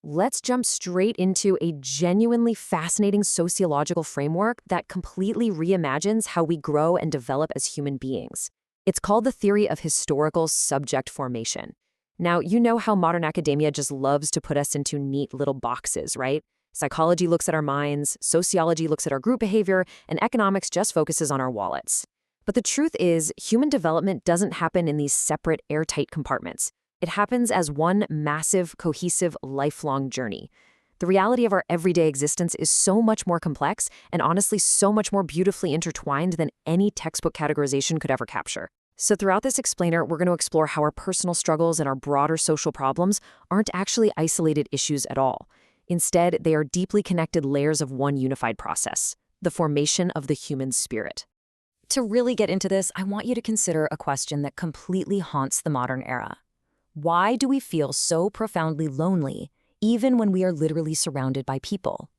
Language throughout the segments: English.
let's jump straight into a genuinely fascinating sociological framework that completely reimagines how we grow and develop as human beings. It's called the theory of historical subject formation. Now, you know how modern academia just loves to put us into neat little boxes, right? Psychology looks at our minds, sociology looks at our group behavior, and economics just focuses on our wallets. But the truth is, human development doesn't happen in these separate, airtight compartments. It happens as one massive, cohesive, lifelong journey. The reality of our everyday existence is so much more complex and honestly so much more beautifully intertwined than any textbook categorization could ever capture. So throughout this explainer, we're going to explore how our personal struggles and our broader social problems aren't actually isolated issues at all. Instead, they are deeply connected layers of one unified process, the formation of the human spirit. To really get into this, I want you to consider a question that completely haunts the modern era. Why do we feel so profoundly lonely, even when we are literally surrounded by people?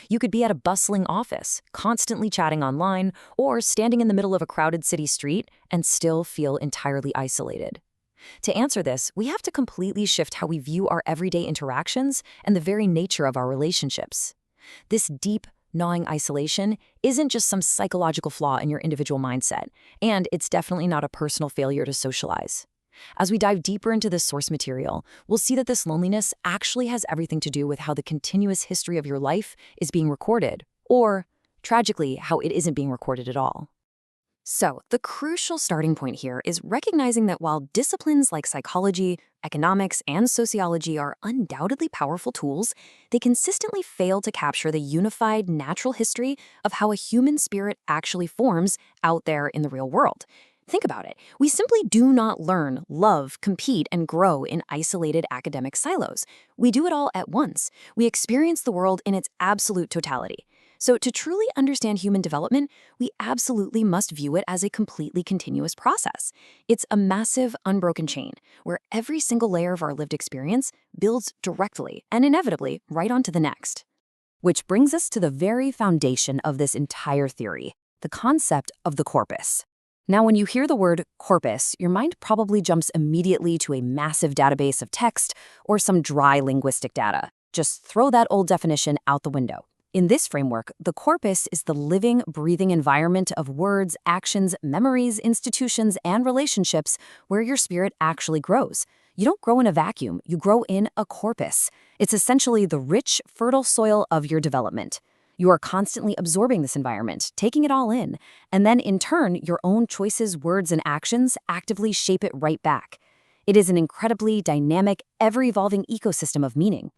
You could be at a bustling office, constantly chatting online, or standing in the middle of a crowded city street and still feel entirely isolated. To answer this, we have to completely shift how we view our everyday interactions and the very nature of our relationships. This deep, gnawing isolation isn't just some psychological flaw in your individual mindset, and it's definitely not a personal failure to socialize. As we dive deeper into this source material, we'll see that this loneliness actually has everything to do with how the continuous history of your life is being recorded, or, tragically, how it isn't being recorded at all. So, the crucial starting point here is recognizing that while disciplines like psychology, economics, and sociology are undoubtedly powerful tools, they consistently fail to capture the unified natural history of how a human spirit actually forms out there in the real world. Think about it. We simply do not learn, love, compete, and grow in isolated academic silos. We do it all at once. We experience the world in its absolute totality. So to truly understand human development, we absolutely must view it as a completely continuous process. It's a massive, unbroken chain, where every single layer of our lived experience builds directly and inevitably right onto the next. Which brings us to the very foundation of this entire theory, the concept of the corpus. Now, when you hear the word corpus, your mind probably jumps immediately to a massive database of text or some dry linguistic data. Just throw that old definition out the window. In this framework, the corpus is the living, breathing environment of words, actions, memories, institutions, and relationships where your spirit actually grows. You don't grow in a vacuum, you grow in a corpus. It's essentially the rich, fertile soil of your development. You are constantly absorbing this environment, taking it all in, and then in turn, your own choices, words, and actions actively shape it right back. It is an incredibly dynamic, ever-evolving ecosystem of meaning.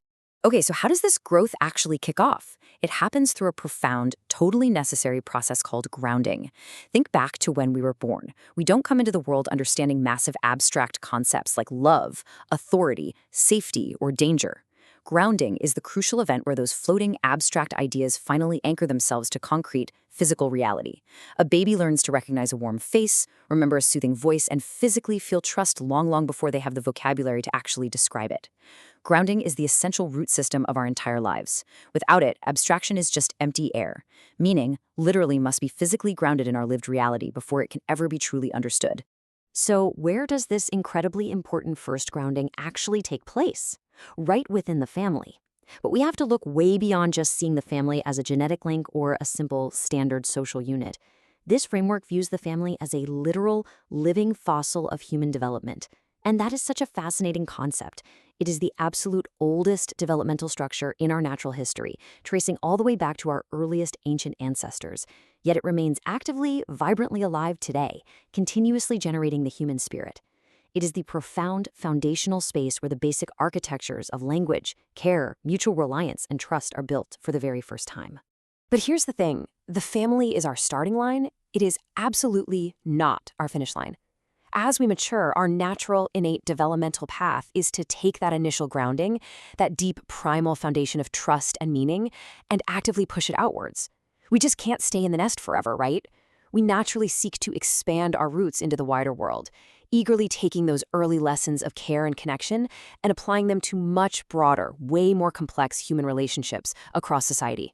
Okay, so how does this growth actually kick off? It happens through a profound, totally necessary process called grounding. Think back to when we were born. We don't come into the world understanding massive abstract concepts like love, authority, safety, or danger. Grounding is the crucial event where those floating abstract ideas finally anchor themselves to concrete, physical reality. A baby learns to recognize a warm face, remember a soothing voice, and physically feel trust long before they have the vocabulary to actually describe it. Grounding is the essential root system of our entire lives. Without it, abstraction is just empty air, meaning literally must be physically grounded in our lived reality before it can ever be truly understood. So where does this incredibly important first grounding actually take place? Right within the family. But we have to look way beyond just seeing the family as a genetic link or a simple standard social unit. This framework views the family as a literal, living fossil of human development. And that is such a fascinating concept. It is the absolute oldest developmental structure in our natural history, tracing all the way back to our earliest ancient ancestors. Yet it remains actively, vibrantly alive today, continuously generating the human spirit. It is the profound foundational space where the basic architectures of language, care, mutual reliance, and trust are built for the very first time. But here's the thing, the family is our starting line. It is absolutely not our finish line. As we mature, our natural, innate developmental path is to take that initial grounding, that deep primal foundation of trust and meaning, and actively push it outwards. We just can't stay in the nest forever, right? We naturally seek to expand our roots into the wider world, eagerly taking those early lessons of care and connection and applying them to much broader, way more complex human relationships across society.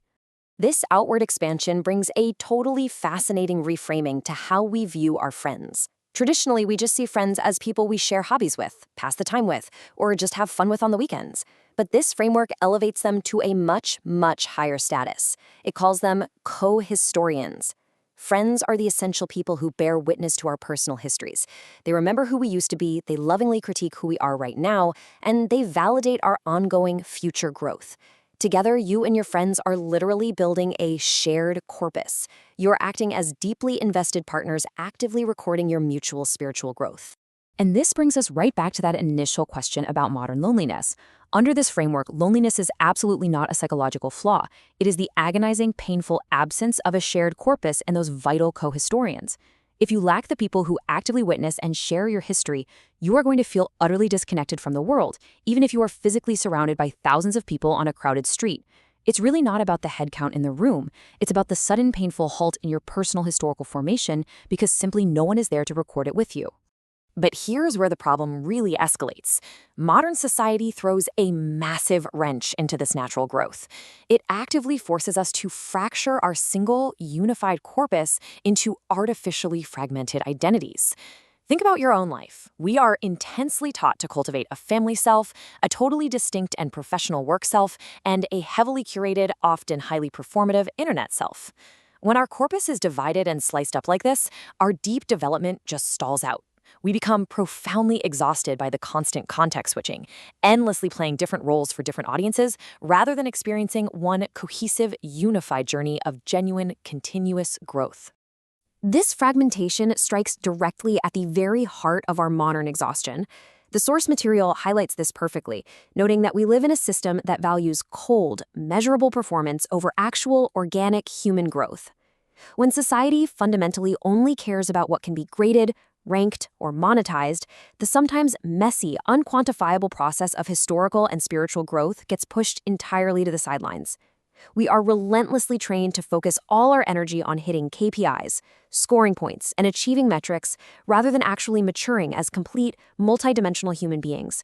This outward expansion brings a totally fascinating reframing to how we view our friends. Traditionally, we just see friends as people we share hobbies with, pass the time with, or just have fun with on the weekends. But this framework elevates them to a much, much higher status. It calls them co-historians. Friends are the essential people who bear witness to our personal histories. They remember who we used to be, they lovingly critique who we are right now, and they validate our ongoing future growth. Together, you and your friends are literally building a shared corpus. You're acting as deeply invested partners, actively recording your mutual spiritual growth. And this brings us right back to that initial question about modern loneliness. Under this framework, loneliness is absolutely not a psychological flaw. It is the agonizing, painful absence of a shared corpus and those vital co-historians. If you lack the people who actively witness and share your history, you are going to feel utterly disconnected from the world, even if you are physically surrounded by thousands of people on a crowded street. It's really not about the head count in the room. It's about the sudden painful halt in your personal historical formation because simply no one is there to record it with you. But here's where the problem really escalates. Modern society throws a massive wrench into this natural growth. It actively forces us to fracture our single, unified corpus into artificially fragmented identities. Think about your own life. We are intensely taught to cultivate a family self, a totally distinct and professional work self, and a heavily curated, often highly performative internet self. When our corpus is divided and sliced up like this, our deep development just stalls out. We become profoundly exhausted by the constant context switching, endlessly playing different roles for different audiences, rather than experiencing one cohesive, unified journey of genuine, continuous growth. This fragmentation strikes directly at the very heart of our modern exhaustion. The source material highlights this perfectly, noting that we live in a system that values cold, measurable performance over actual, organic human growth. When society fundamentally only cares about what can be graded, ranked, or monetized, the sometimes messy, unquantifiable process of historical and spiritual growth gets pushed entirely to the sidelines. We are relentlessly trained to focus all our energy on hitting KPIs, scoring points, and achieving metrics rather than actually maturing as complete, multidimensional human beings.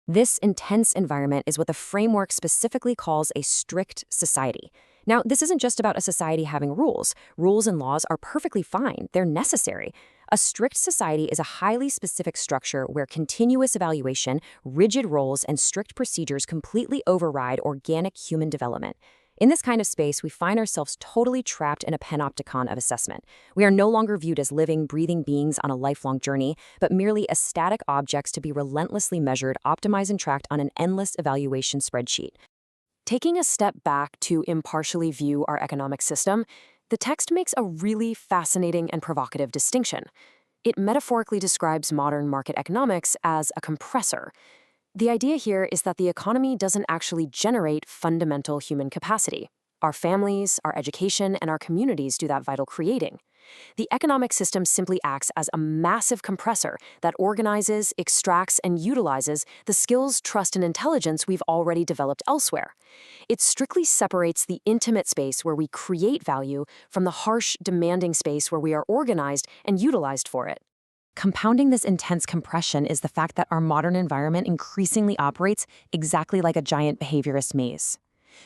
This intense environment is what the framework specifically calls a strict society. Now, this isn't just about a society having rules. Rules and laws are perfectly fine. They're necessary. A strict society is a highly specific structure where continuous evaluation, rigid roles, and strict procedures completely override organic human development. In this kind of space, we find ourselves totally trapped in a panopticon of assessment. We are no longer viewed as living, breathing beings on a lifelong journey, but merely as static objects to be relentlessly measured, optimized, and tracked on an endless evaluation spreadsheet. Taking a step back to impartially view our economic system, the text makes a really fascinating and provocative distinction. It metaphorically describes modern market economics as a compressor. The idea here is that the economy doesn't actually generate fundamental human capacity. Our families, our education, and our communities do that vital creating. The economic system simply acts as a massive compressor that organizes, extracts, and utilizes the skills, trust, and intelligence we've already developed elsewhere. It strictly separates the intimate space where we create value from the harsh, demanding space where we are organized and utilized for it. Compounding this intense compression is the fact that our modern environment increasingly operates exactly like a giant behaviorist maze.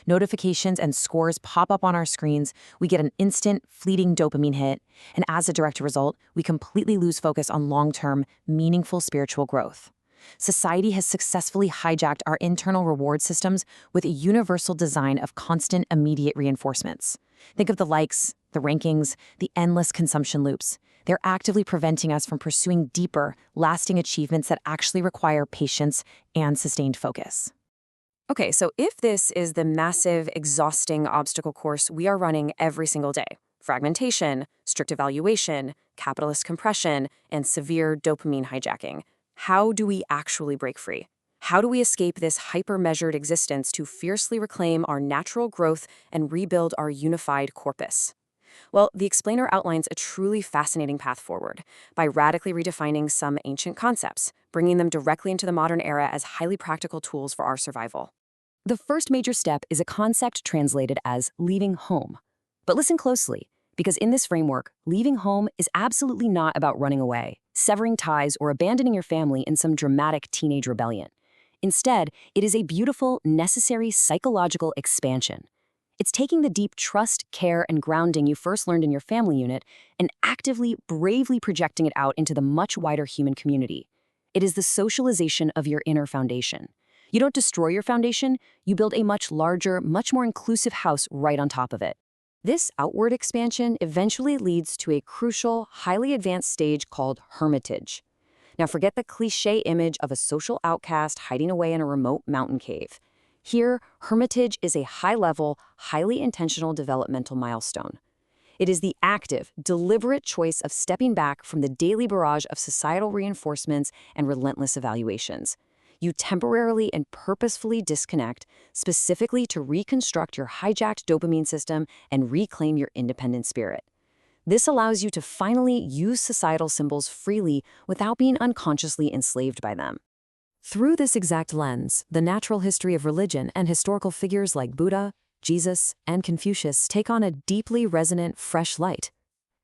Notifications and scores pop up on our screens, we get an instant, fleeting dopamine hit, and as a direct result, we completely lose focus on long-term, meaningful spiritual growth. Society has successfully hijacked our internal reward systems with a universal design of constant, immediate reinforcements. Think of the likes, the rankings, the endless consumption loops. They're actively preventing us from pursuing deeper, lasting achievements that actually require patience and sustained focus. Okay, so if this is the massive, exhausting obstacle course we are running every single day, fragmentation, strict evaluation, capitalist compression, and severe dopamine hijacking, how do we actually break free? How do we escape this hyper-measured existence to fiercely reclaim our natural growth and rebuild our unified corpus? Well, the explainer outlines a truly fascinating path forward by radically redefining some ancient concepts, bringing them directly into the modern era as highly practical tools for our survival. The first major step is a concept translated as leaving home. But listen closely, because in this framework, leaving home is absolutely not about running away, severing ties, or abandoning your family in some dramatic teenage rebellion. Instead, it is a beautiful, necessary psychological expansion. It's taking the deep trust, care, and grounding you first learned in your family unit and actively, bravely projecting it out into the much wider human community. It is the socialization of your inner foundation. You don't destroy your foundation, you build a much larger, much more inclusive house right on top of it. This outward expansion eventually leads to a crucial, highly advanced stage called hermitage. Now forget the cliché image of a social outcast hiding away in a remote mountain cave. Here, hermitage is a high-level, highly intentional developmental milestone. It is the active, deliberate choice of stepping back from the daily barrage of societal reinforcements and relentless evaluations. You temporarily and purposefully disconnect, specifically to reconstruct your hijacked dopamine system and reclaim your independent spirit. This allows you to finally use societal symbols freely without being unconsciously enslaved by them. Through this exact lens, the natural history of religion and historical figures like Buddha, Jesus, and Confucius take on a deeply resonant, fresh light.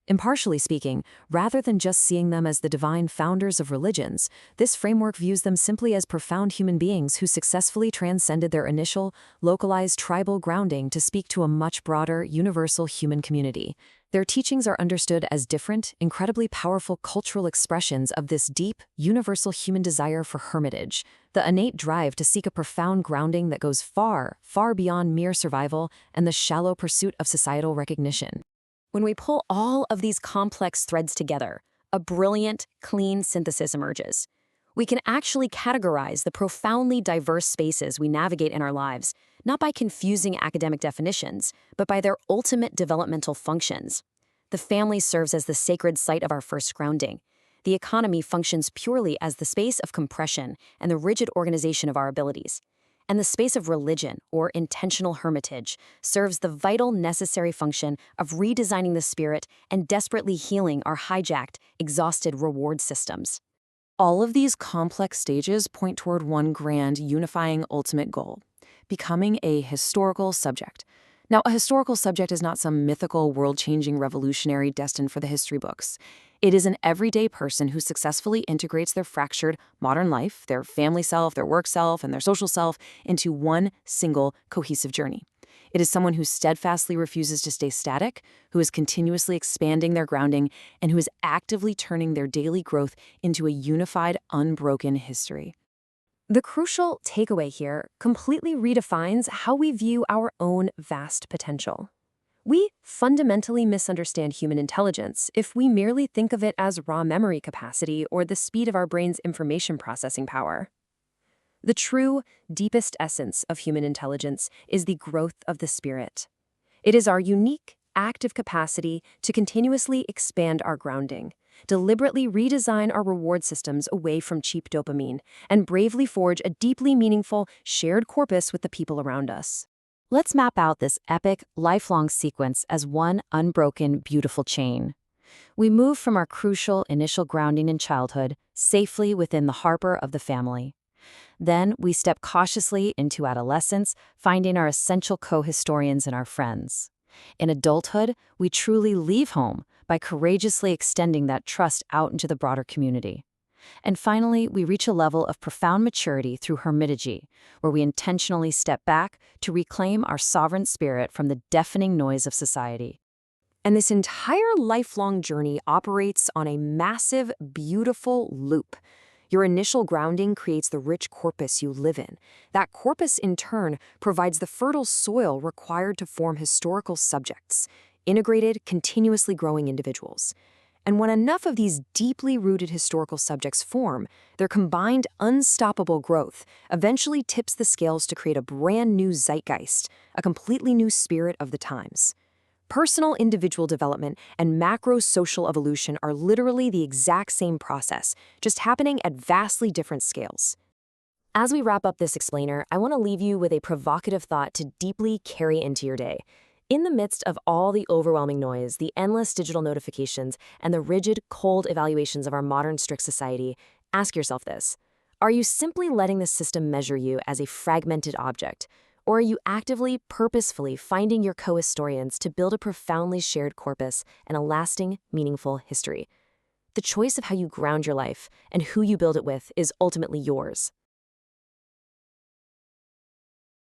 Impartially speaking, rather than just seeing them as the divine founders of religions, this framework views them simply as profound human beings who successfully transcended their initial, localized tribal grounding to speak to a much broader, universal human community. Their teachings are understood as different, incredibly powerful cultural expressions of this deep, universal human desire for hermitage, the innate drive to seek a profound grounding that goes far, far beyond mere survival and the shallow pursuit of societal recognition. When we pull all of these complex threads together, a brilliant, clean synthesis emerges. We can actually categorize the profoundly diverse spaces we navigate in our lives, not by confusing academic definitions, but by their ultimate developmental functions. The family serves as the sacred site of our first grounding. The economy functions purely as the space of compression and the rigid organization of our abilities. And the space of religion, or intentional hermitage, serves the vital necessary function of redesigning the spirit and desperately healing our hijacked, exhausted reward systems. All of these complex stages point toward one grand, unifying ultimate goal: becoming a historical subject. Now, a historical subject is not some mythical, world-changing revolutionary destined for the history books. It is an everyday person who successfully integrates their fractured modern life, their family self, their work self, and their social self into one single cohesive journey. It is someone who steadfastly refuses to stay static, who is continuously expanding their grounding, and who is actively turning their daily growth into a unified, unbroken history. The crucial takeaway here completely redefines how we view our own vast potential. We fundamentally misunderstand human intelligence if we merely think of it as raw memory capacity or the speed of our brain's information processing power. The true, deepest essence of human intelligence is the growth of the spirit. It is our unique, active capacity to continuously expand our grounding, deliberately redesign our reward systems away from cheap dopamine, and bravely forge a deeply meaningful, shared corpus with the people around us. Let's map out this epic, lifelong sequence as one unbroken, beautiful chain. We move from our crucial initial grounding in childhood safely within the harbor of the family. Then we step cautiously into adolescence, finding our essential co-historians in our friends. In adulthood, we truly leave home by courageously extending that trust out into the broader community. And finally, we reach a level of profound maturity through hermitage, where we intentionally step back to reclaim our sovereign spirit from the deafening noise of society. And this entire lifelong journey operates on a massive, beautiful loop. Your initial grounding creates the rich corpus you live in. That corpus, in turn, provides the fertile soil required to form historical subjects, integrated, continuously growing individuals. And when enough of these deeply rooted historical subjects form, their combined unstoppable growth eventually tips the scales to create a brand new zeitgeist, a completely new spirit of the times. Personal individual development and macro-social evolution are literally the exact same process, just happening at vastly different scales. As we wrap up this explainer, I want to leave you with a provocative thought to deeply carry into your day. In the midst of all the overwhelming noise, the endless digital notifications, and the rigid, cold evaluations of our modern strict society, ask yourself this: are you simply letting the system measure you as a fragmented object? Or are you actively, purposefully finding your co-historians to build a profoundly shared corpus and a lasting, meaningful history? The choice of how you ground your life and who you build it with is ultimately yours.